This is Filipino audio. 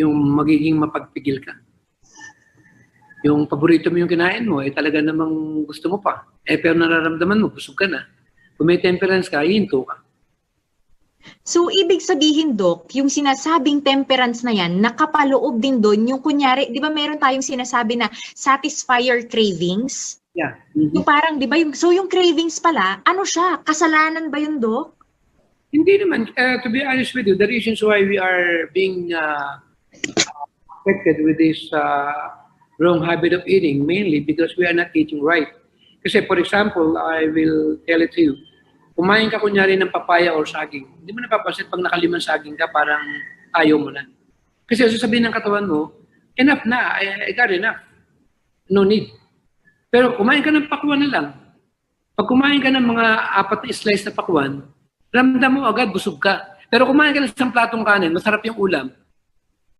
yung magiging mapagpigil ka. Yung paborito mo yung kinain mo, talaga namang gusto mo pa. Pero nararamdaman mo, busog ka na. Kung may temperance ka, hinto ka. So, ibig sabihin, Doc, yung sinasabing temperance na yan, nakapaloob din doon yung kunyari, di ba meron tayong sinasabi na satisfy your cravings? Yeah. Yung parang, di ba, yung cravings pala, ano siya? Kasalanan ba yun, Doc? Hindi naman. To be honest with you, the reasons why we are being affected with this wrong habit of eating, mainly because we are not eating right. Kasi, for example, I will tell it to you, kumain ka kunyari ng papaya or saging, hindi mo napapansin pag nakalimang saging ka, parang ayaw mo na. Kasi sasabihin ng katawan mo, enough na, I got enough. No need. Pero kumain ka ng pakwan na lang. Pag kumain ka ng mga 4 na slice na pakwan, ramdam mo agad busog ka. Pero kumain ka ng isang platong kanin, masarap yung ulam,